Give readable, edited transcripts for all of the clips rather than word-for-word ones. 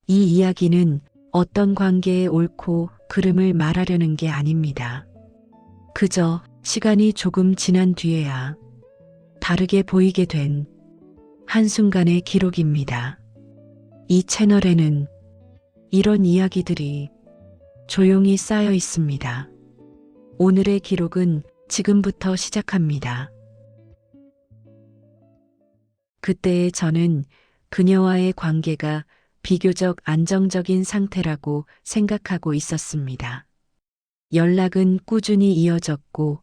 이 이야기는 어떤 관계의 옳고 그름을 말하려는 게 아닙니다. 그저 시간이 조금 지난 뒤에야 다르게 보이게 된 한순간의 기록입니다. 이 채널에는 이런 이야기들이 조용히 쌓여 있습니다. 오늘의 기록은 지금부터 시작합니다. 그때의 저는 그녀와의 관계가 비교적 안정적인 상태라고 생각하고 있었습니다. 연락은 꾸준히 이어졌고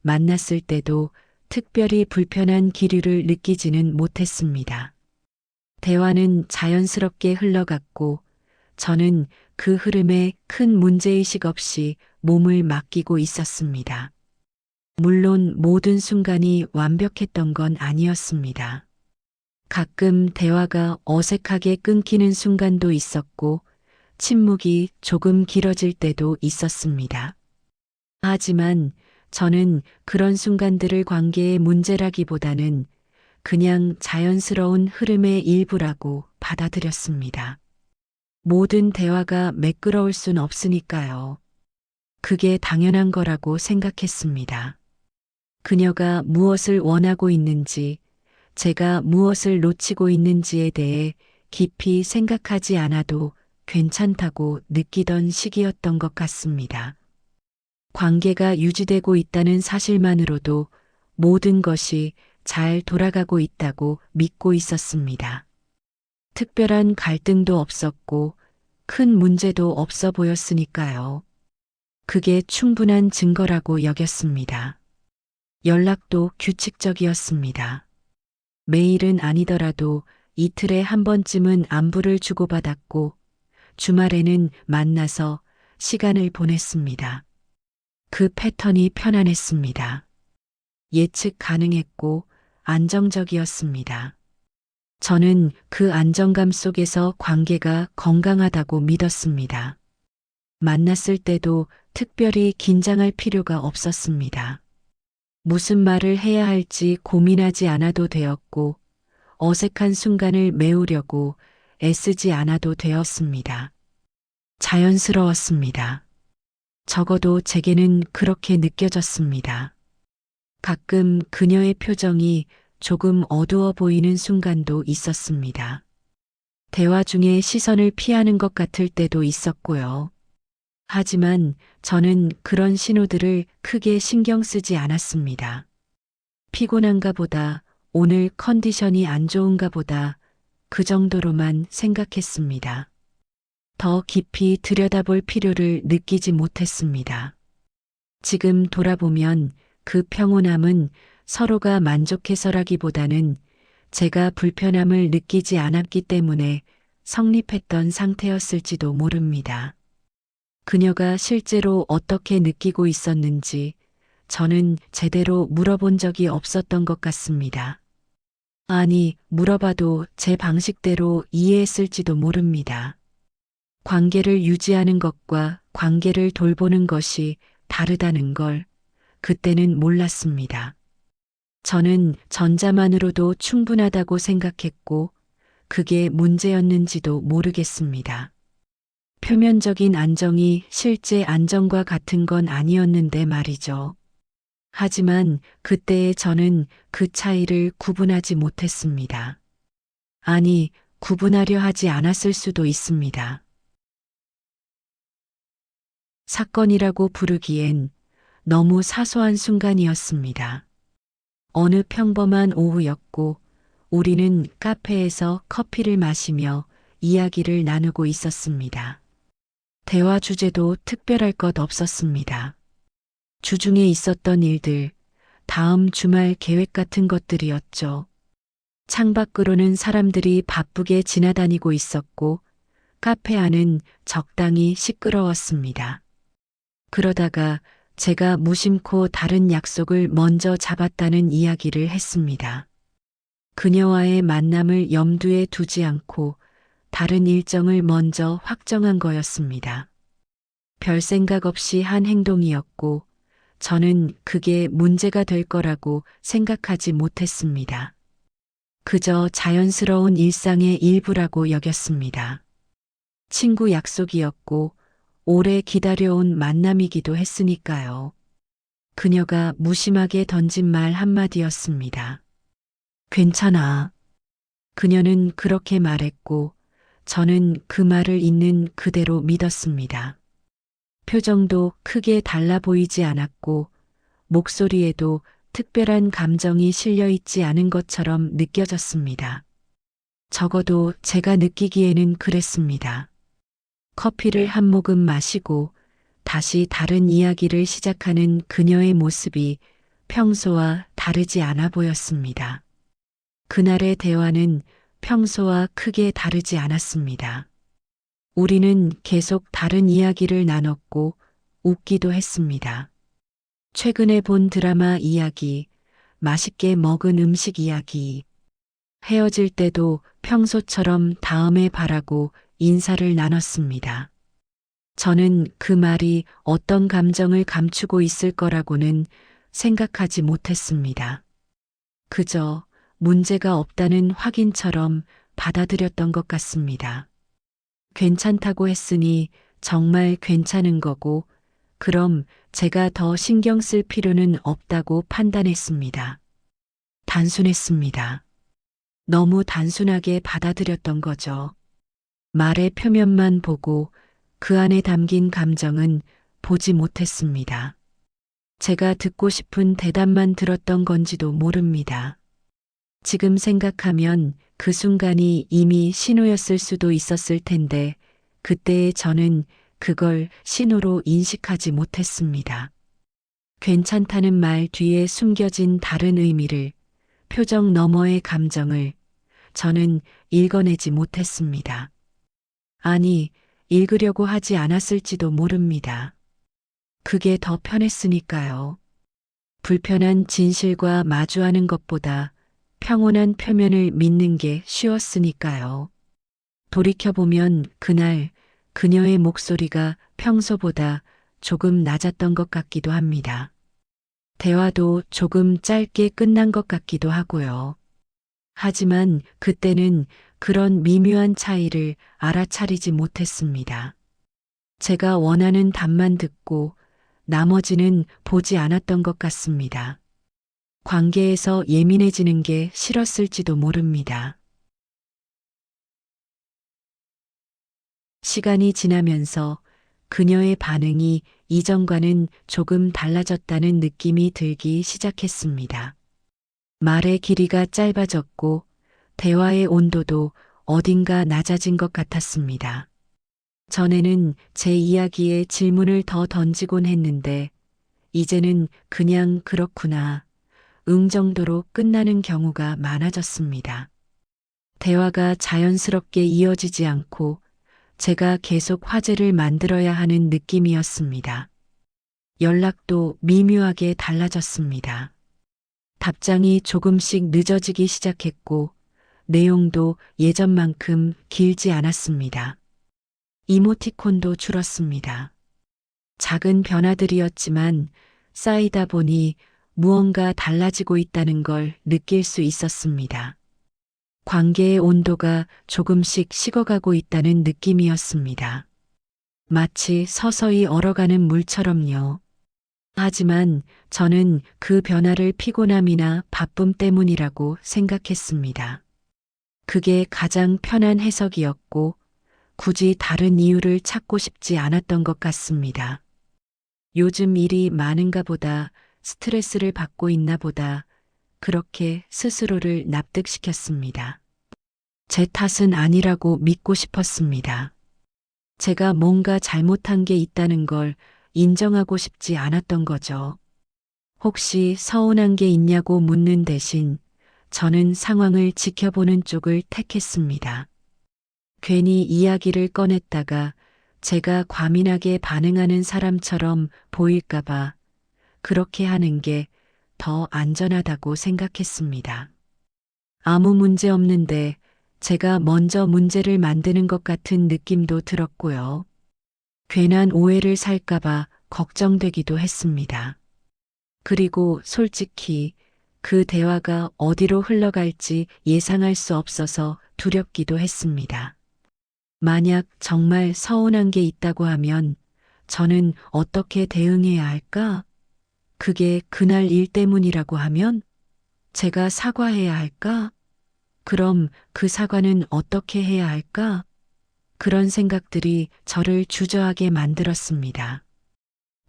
만났을 때도 특별히 불편한 기류를 느끼지는 못했습니다. 대화는 자연스럽게 흘러갔고 저는 그 흐름에 큰 문제의식 없이 몸을 맡기고 있었습니다. 물론 모든 순간이 완벽했던 건 아니었습니다. 가끔 대화가 어색하게 끊기는 순간도 있었고 침묵이 조금 길어질 때도 있었습니다. 하지만 저는 그런 순간들을 관계의 문제라기보다는 그냥 자연스러운 흐름의 일부라고 받아들였습니다. 모든 대화가 매끄러울 순 없으니까요. 그게 당연한 거라고 생각했습니다. 그녀가 무엇을 원하고 있는지, 제가 무엇을 놓치고 있는지에 대해 깊이 생각하지 않아도 괜찮다고 느끼던 시기였던 것 같습니다. 관계가 유지되고 있다는 사실만으로도 모든 것이 잘 돌아가고 있다고 믿고 있었습니다. 특별한 갈등도 없었고 큰 문제도 없어 보였으니까요. 그게 충분한 증거라고 여겼습니다. 연락도 규칙적이었습니다. 매일은 아니더라도 이틀에 한 번쯤은 안부를 주고받았고 주말에는 만나서 시간을 보냈습니다. 그 패턴이 편안했습니다. 예측 가능했고 안정적이었습니다. 저는 그 안정감 속에서 관계가 건강하다고 믿었습니다. 만났을 때도 특별히 긴장할 필요가 없었습니다. 무슨 말을 해야 할지 고민하지 않아도 되었고 어색한 순간을 메우려고 애쓰지 않아도 되었습니다. 자연스러웠습니다. 적어도 제게는 그렇게 느껴졌습니다. 가끔 그녀의 표정이 조금 어두워 보이는 순간도 있었습니다. 대화 중에 시선을 피하는 것 같을 때도 있었고요. 하지만 저는 그런 신호들을 크게 신경 쓰지 않았습니다. 피곤한가 보다, 오늘 컨디션이 안 좋은가 보다, 그 정도로만 생각했습니다. 더 깊이 들여다볼 필요를 느끼지 못했습니다. 지금 돌아보면 그 평온함은 서로가 만족해서라기보다는 제가 불편함을 느끼지 않았기 때문에 성립했던 상태였을지도 모릅니다. 그녀가 실제로 어떻게 느끼고 있었는지 저는 제대로 물어본 적이 없었던 것 같습니다. 아니, 물어봐도 제 방식대로 이해했을지도 모릅니다. 관계를 유지하는 것과 관계를 돌보는 것이 다르다는 걸 그때는 몰랐습니다. 저는 전자만으로도 충분하다고 생각했고 그게 문제였는지도 모르겠습니다. 표면적인 안정이 실제 안정과 같은 건 아니었는데 말이죠. 하지만 그때의 저는 그 차이를 구분하지 못했습니다. 아니, 구분하려 하지 않았을 수도 있습니다. 사건이라고 부르기엔 너무 사소한 순간이었습니다. 어느 평범한 오후였고 우리는 카페에서 커피를 마시며 이야기를 나누고 있었습니다. 대화 주제도 특별할 것 없었습니다. 주중에 있었던 일들, 다음 주말 계획 같은 것들이었죠. 창밖으로는 사람들이 바쁘게 지나다니고 있었고 카페 안은 적당히 시끄러웠습니다. 그러다가 제가 무심코 다른 약속을 먼저 잡았다는 이야기를 했습니다. 그녀와의 만남을 염두에 두지 않고 다른 일정을 먼저 확정한 거였습니다. 별 생각 없이 한 행동이었고 저는 그게 문제가 될 거라고 생각하지 못했습니다. 그저 자연스러운 일상의 일부라고 여겼습니다. 친구 약속이었고 오래 기다려온 만남이기도 했으니까요. 그녀가 무심하게 던진 말 한마디였습니다. 괜찮아. 그녀는 그렇게 말했고 저는 그 말을 있는 그대로 믿었습니다. 표정도 크게 달라 보이지 않았고 목소리에도 특별한 감정이 실려 있지 않은 것처럼 느껴졌습니다. 적어도 제가 느끼기에는 그랬습니다. 커피를 한 모금 마시고 다시 다른 이야기를 시작하는 그녀의 모습이 평소와 다르지 않아 보였습니다. 그날의 대화는 평소와 크게 다르지 않았습니다. 우리는 계속 다른 이야기를 나눴고 웃기도 했습니다. 최근에 본 드라마 이야기, 맛있게 먹은 음식 이야기, 헤어질 때도 평소처럼 다음에 바라고 인사를 나눴습니다. 저는 그 말이 어떤 감정을 감추고 있을 거라고는 생각하지 못했습니다. 그저 문제가 없다는 확인처럼 받아들였던 것 같습니다. 괜찮다고 했으니 정말 괜찮은 거고, 그럼 제가 더 신경 쓸 필요는 없다고 판단했습니다. 단순했습니다. 너무 단순하게 받아들였던 거죠. 말의 표면만 보고 그 안에 담긴 감정은 보지 못했습니다. 제가 듣고 싶은 대답만 들었던 건지도 모릅니다. 지금 생각하면 그 순간이 이미 신호였을 수도 있었을 텐데 그때의 저는 그걸 신호로 인식하지 못했습니다. 괜찮다는 말 뒤에 숨겨진 다른 의미를, 표정 너머의 감정을 저는 읽어내지 못했습니다. 아니, 읽으려고 하지 않았을지도 모릅니다. 그게 더 편했으니까요. 불편한 진실과 마주하는 것보다 평온한 표면을 믿는 게 쉬웠으니까요. 돌이켜보면 그날 그녀의 목소리가 평소보다 조금 낮았던 것 같기도 합니다. 대화도 조금 짧게 끝난 것 같기도 하고요. 하지만 그때는 그런 미묘한 차이를 알아차리지 못했습니다. 제가 원하는 답만 듣고 나머지는 보지 않았던 것 같습니다. 관계에서 예민해지는 게 싫었을지도 모릅니다. 시간이 지나면서 그녀의 반응이 이전과는 조금 달라졌다는 느낌이 들기 시작했습니다. 말의 길이가 짧아졌고 대화의 온도도 어딘가 낮아진 것 같았습니다. 전에는 제 이야기에 질문을 더 던지곤 했는데 이제는 그냥 그렇구나, 응 정도로 끝나는 경우가 많아졌습니다. 대화가 자연스럽게 이어지지 않고 제가 계속 화제를 만들어야 하는 느낌이었습니다. 연락도 미묘하게 달라졌습니다. 답장이 조금씩 늦어지기 시작했고 내용도 예전만큼 길지 않았습니다. 이모티콘도 줄었습니다. 작은 변화들이었지만 쌓이다 보니 무언가 달라지고 있다는 걸 느낄 수 있었습니다. 관계의 온도가 조금씩 식어가고 있다는 느낌이었습니다. 마치 서서히 얼어가는 물처럼요. 하지만 저는 그 변화를 피곤함이나 바쁨 때문이라고 생각했습니다. 그게 가장 편한 해석이었고 굳이 다른 이유를 찾고 싶지 않았던 것 같습니다. 요즘 일이 많은가 보다, 스트레스를 받고 있나 보다, 그렇게 스스로를 납득시켰습니다. 제 탓은 아니라고 믿고 싶었습니다. 제가 뭔가 잘못한 게 있다는 걸 인정하고 싶지 않았던 거죠. 혹시 서운한 게 있냐고 묻는 대신 저는 상황을 지켜보는 쪽을 택했습니다. 괜히 이야기를 꺼냈다가 제가 과민하게 반응하는 사람처럼 보일까봐 그렇게 하는 게 더 안전하다고 생각했습니다. 아무 문제 없는데 제가 먼저 문제를 만드는 것 같은 느낌도 들었고요. 괜한 오해를 살까봐 걱정되기도 했습니다. 그리고 솔직히 그 대화가 어디로 흘러갈지 예상할 수 없어서 두렵기도 했습니다. 만약 정말 서운한 게 있다고 하면 저는 어떻게 대응해야 할까? 그게 그날 일 때문이라고 하면 제가 사과해야 할까? 그럼 그 사과는 어떻게 해야 할까? 그런 생각들이 저를 주저하게 만들었습니다.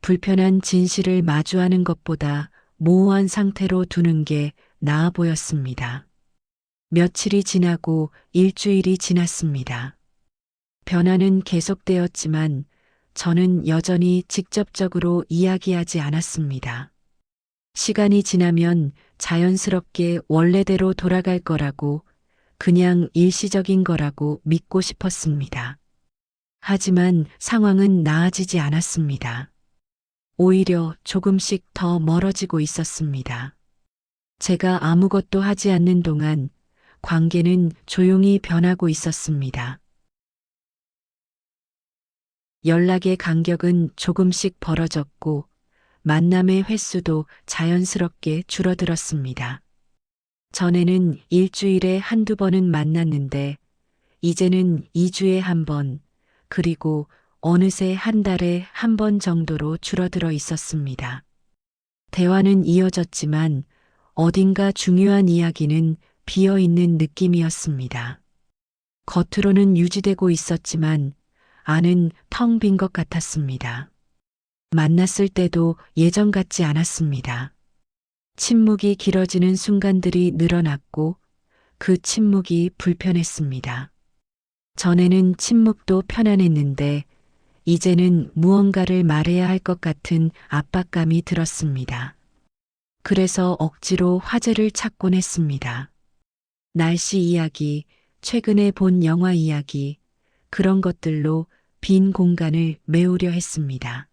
불편한 진실을 마주하는 것보다 모호한 상태로 두는 게 나아 보였습니다. 며칠이 지나고 일주일이 지났습니다. 변화는 계속되었지만 저는 여전히 직접적으로 이야기하지 않았습니다. 시간이 지나면 자연스럽게 원래대로 돌아갈 거라고, 그냥 일시적인 거라고 믿고 싶었습니다. 하지만 상황은 나아지지 않았습니다. 오히려 조금씩 더 멀어지고 있었습니다. 제가 아무것도 하지 않는 동안 관계는 조용히 변하고 있었습니다. 연락의 간격은 조금씩 벌어졌고 만남의 횟수도 자연스럽게 줄어들었습니다. 전에는 일주일에 한두 번은 만났는데 이제는 2주에 한 번, 그리고 어느새 한 달에 한 번 정도로 줄어들어 있었습니다. 대화는 이어졌지만 어딘가 중요한 이야기는 비어 있는 느낌이었습니다. 겉으로는 유지되고 있었지만 안은 텅 빈 것 같았습니다. 만났을 때도 예전 같지 않았습니다. 침묵이 길어지는 순간들이 늘어났고 그 침묵이 불편했습니다. 전에는 침묵도 편안했는데 이제는 무언가를 말해야 할 것 같은 압박감이 들었습니다. 그래서 억지로 화제를 찾곤 했습니다. 날씨 이야기, 최근에 본 영화 이야기, 그런 것들로 빈 공간을 메우려 했습니다.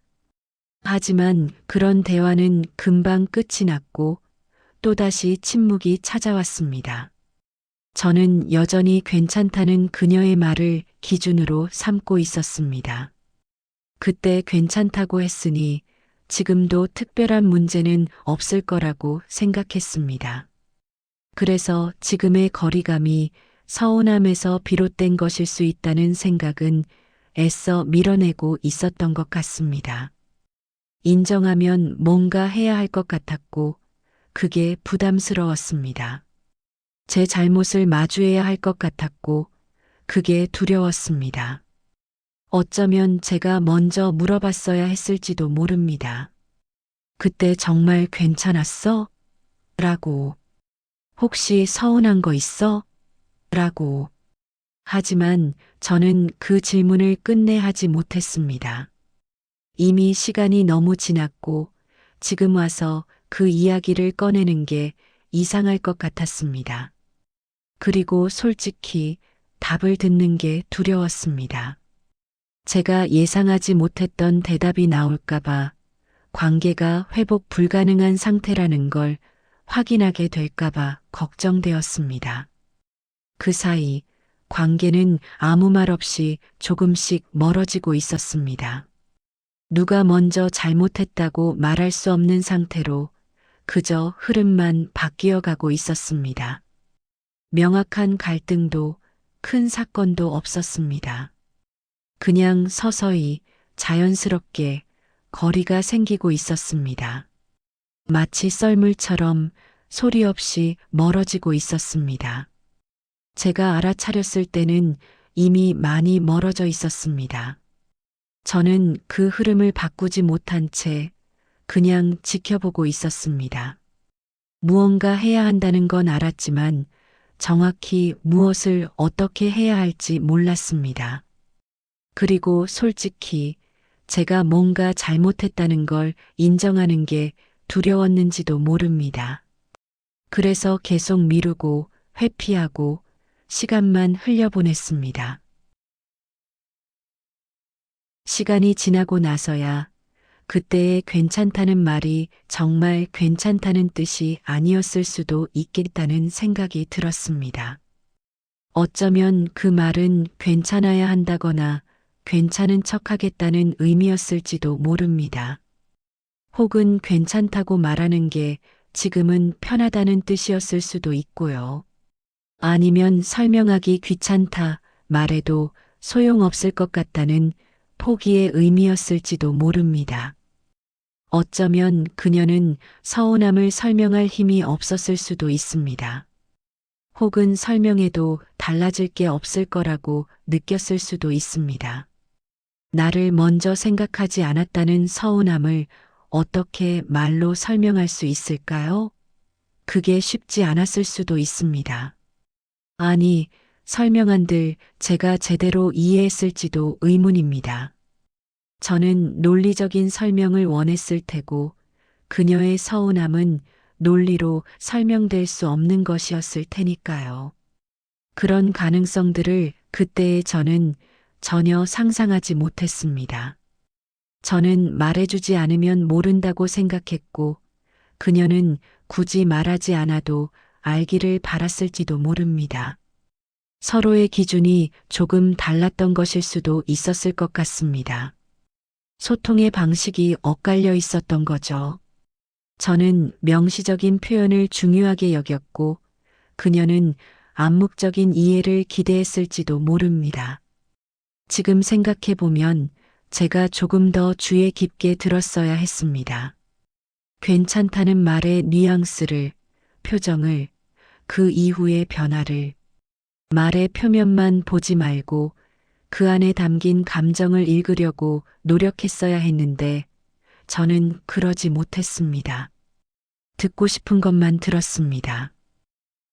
하지만 그런 대화는 금방 끝이 났고 또다시 침묵이 찾아왔습니다. 저는 여전히 괜찮다는 그녀의 말을 기준으로 삼고 있었습니다. 그때 괜찮다고 했으니 지금도 특별한 문제는 없을 거라고 생각했습니다. 그래서 지금의 거리감이 서운함에서 비롯된 것일 수 있다는 생각은 애써 밀어내고 있었던 것 같습니다. 인정하면 뭔가 해야 할 것 같았고 그게 부담스러웠습니다. 제 잘못을 마주해야 할 것 같았고 그게 두려웠습니다. 어쩌면 제가 먼저 물어봤어야 했을지도 모릅니다. 그때 정말 괜찮았어? 라고. 혹시 서운한 거 있어? 라고. 하지만 저는 그 질문을 끝내 하지 못했습니다. 이미 시간이 너무 지났고 지금 와서 그 이야기를 꺼내는 게 이상할 것 같았습니다. 그리고 솔직히 답을 듣는 게 두려웠습니다. 제가 예상하지 못했던 대답이 나올까봐, 관계가 회복 불가능한 상태라는 걸 확인하게 될까봐 걱정되었습니다. 그 사이 관계는 아무 말 없이 조금씩 멀어지고 있었습니다. 누가 먼저 잘못했다고 말할 수 없는 상태로 그저 흐름만 바뀌어 가고 있었습니다. 명확한 갈등도 큰 사건도 없었습니다. 그냥 서서히 자연스럽게 거리가 생기고 있었습니다. 마치 썰물처럼 소리 없이 멀어지고 있었습니다. 제가 알아차렸을 때는 이미 많이 멀어져 있었습니다. 저는 그 흐름을 바꾸지 못한 채 그냥 지켜보고 있었습니다. 무언가 해야 한다는 건 알았지만 정확히 무엇을 어떻게 해야 할지 몰랐습니다. 그리고 솔직히 제가 뭔가 잘못했다는 걸 인정하는 게 두려웠는지도 모릅니다. 그래서 계속 미루고 회피하고 시간만 흘려보냈습니다. 시간이 지나고 나서야 그때의 괜찮다는 말이 정말 괜찮다는 뜻이 아니었을 수도 있겠다는 생각이 들었습니다. 어쩌면 그 말은 괜찮아야 한다거나 괜찮은 척 하겠다는 의미였을지도 모릅니다. 혹은 괜찮다고 말하는 게 지금은 편하다는 뜻이었을 수도 있고요. 아니면 설명하기 귀찮다 말해도 소용없을 것 같다는 포기의 의미였을지도 모릅니다. 어쩌면 그녀는 서운함을 설명할 힘이 없었을 수도 있습니다. 혹은 설명해도 달라질 게 없을 거라고 느꼈을 수도 있습니다. 나를 먼저 생각하지 않았다는 서운함을 어떻게 말로 설명할 수 있을까요? 그게 쉽지 않았을 수도 있습니다. 아니, 설명한들 제가 제대로 이해했을지도 의문입니다. 저는 논리적인 설명을 원했을 테고 그녀의 서운함은 논리로 설명될 수 없는 것이었을 테니까요. 그런 가능성들을 그때의 저는 전혀 상상하지 못했습니다. 저는 말해주지 않으면 모른다고 생각했고 그녀는 굳이 말하지 않아도 알기를 바랐을지도 모릅니다. 서로의 기준이 조금 달랐던 것일 수도 있었을 것 같습니다. 소통의 방식이 엇갈려 있었던 거죠. 저는 명시적인 표현을 중요하게 여겼고 그녀는 암묵적인 이해를 기대했을지도 모릅니다. 지금 생각해보면 제가 조금 더 주의 깊게 들었어야 했습니다. 괜찮다는 말의 뉘앙스를, 표정을, 그 이후의 변화를, 말의 표면만 보지 말고 그 안에 담긴 감정을 읽으려고 노력했어야 했는데 저는 그러지 못했습니다. 듣고 싶은 것만 들었습니다.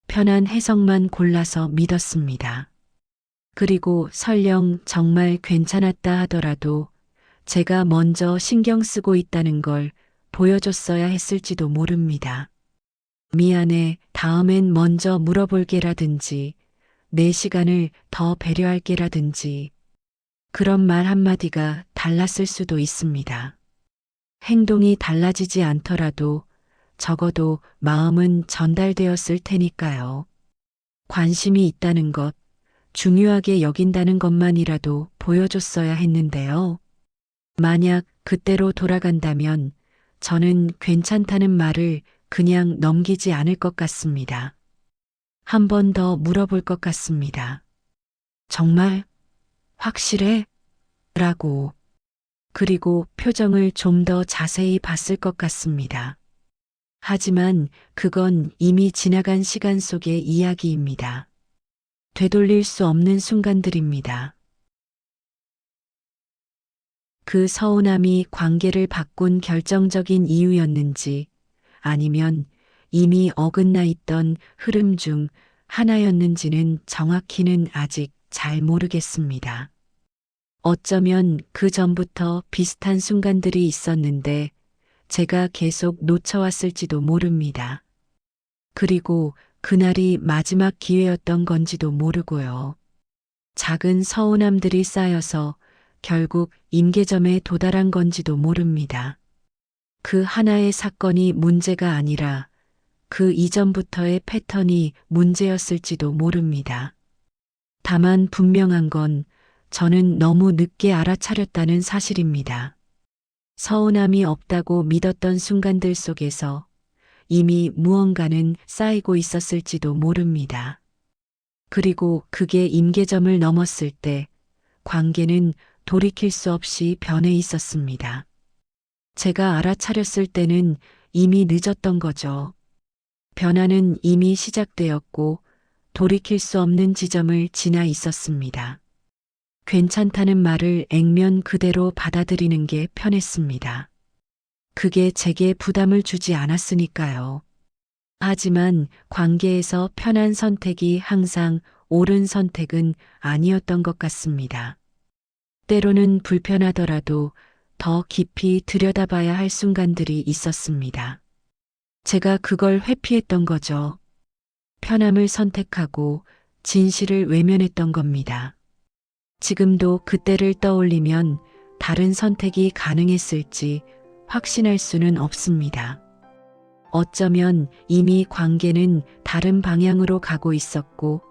편한 해석만 골라서 믿었습니다. 그리고 설령 정말 괜찮았다 하더라도 제가 먼저 신경 쓰고 있다는 걸 보여줬어야 했을지도 모릅니다. 미안해, 다음엔 먼저 물어볼게라든지 내 시간을 더 배려할게라든지 그런 말 한마디가 달랐을 수도 있습니다. 행동이 달라지지 않더라도 적어도 마음은 전달되었을 테니까요. 관심이 있다는 것, 중요하게 여긴다는 것만이라도 보여줬어야 했는데요. 만약 그때로 돌아간다면 저는 괜찮다는 말을 그냥 넘기지 않을 것 같습니다. 한 번 더 물어볼 것 같습니다. 정말? 확실해? 라고. 그리고 표정을 좀 더 자세히 봤을 것 같습니다. 하지만 그건 이미 지나간 시간 속의 이야기입니다. 되돌릴 수 없는 순간들입니다. 그 서운함이 관계를 바꾼 결정적인 이유였는지 아니면 이미 어긋나 있던 흐름 중 하나였는지는 정확히는 아직 잘 모르겠습니다. 어쩌면 그 전부터 비슷한 순간들이 있었는데 제가 계속 놓쳐왔을지도 모릅니다. 그리고 그날이 마지막 기회였던 건지도 모르고요. 작은 서운함들이 쌓여서 결국 임계점에 도달한 건지도 모릅니다. 그 하나의 사건이 문제가 아니라 그 이전부터의 패턴이 문제였을지도 모릅니다. 다만 분명한 건 저는 너무 늦게 알아차렸다는 사실입니다. 서운함이 없다고 믿었던 순간들 속에서 이미 무언가는 쌓이고 있었을지도 모릅니다. 그리고 그게 임계점을 넘었을 때 관계는 돌이킬 수 없이 변해 있었습니다. 제가 알아차렸을 때는 이미 늦었던 거죠. 변화는 이미 시작되었고 돌이킬 수 없는 지점을 지나 있었습니다. 괜찮다는 말을 액면 그대로 받아들이는 게 편했습니다. 그게 제게 부담을 주지 않았으니까요. 하지만 관계에서 편한 선택이 항상 옳은 선택은 아니었던 것 같습니다. 때로는 불편하더라도 더 깊이 들여다봐야 할 순간들이 있었습니다. 제가 그걸 회피했던 거죠. 편함을 선택하고 진실을 외면했던 겁니다. 지금도 그때를 떠올리면 다른 선택이 가능했을지 확신할 수는 없습니다. 어쩌면 이미 관계는 다른 방향으로 가고 있었고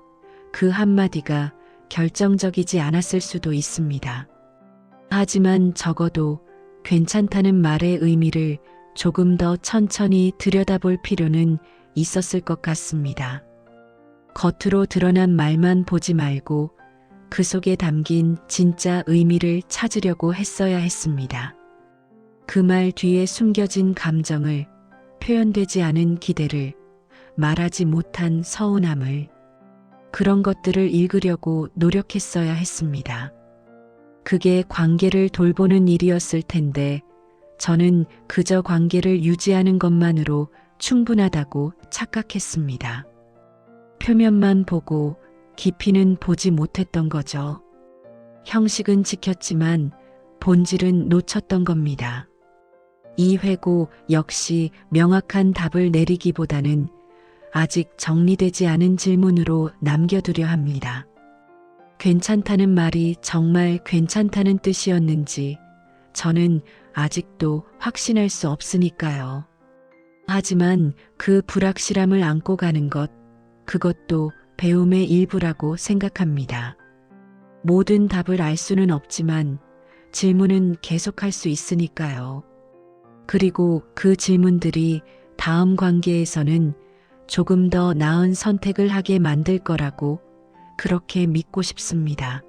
그 한마디가 결정적이지 않았을 수도 있습니다. 하지만 적어도 괜찮다는 말의 의미를 조금 더 천천히 들여다볼 필요는 있었을 것 같습니다. 겉으로 드러난 말만 보지 말고 그 속에 담긴 진짜 의미를 찾으려고 했어야 했습니다. 그 말 뒤에 숨겨진 감정을, 표현되지 않은 기대를, 말하지 못한 서운함을, 그런 것들을 읽으려고 노력했어야 했습니다. 그게 관계를 돌보는 일이었을 텐데 저는 그저 관계를 유지하는 것만으로 충분하다고 착각했습니다. 표면만 보고 깊이는 보지 못했던 거죠. 형식은 지켰지만 본질은 놓쳤던 겁니다. 이 회고 역시 명확한 답을 내리기보다는 아직 정리되지 않은 질문으로 남겨두려 합니다. 괜찮다는 말이 정말 괜찮다는 뜻이었는지 저는 아직도 확신할 수 없으니까요. 하지만 그 불확실함을 안고 가는 것, 그것도 배움의 일부라고 생각합니다. 모든 답을 알 수는 없지만 질문은 계속할 수 있으니까요. 그리고 그 질문들이 다음 관계에서는 조금 더 나은 선택을 하게 만들 거라고 그렇게 믿고 싶습니다.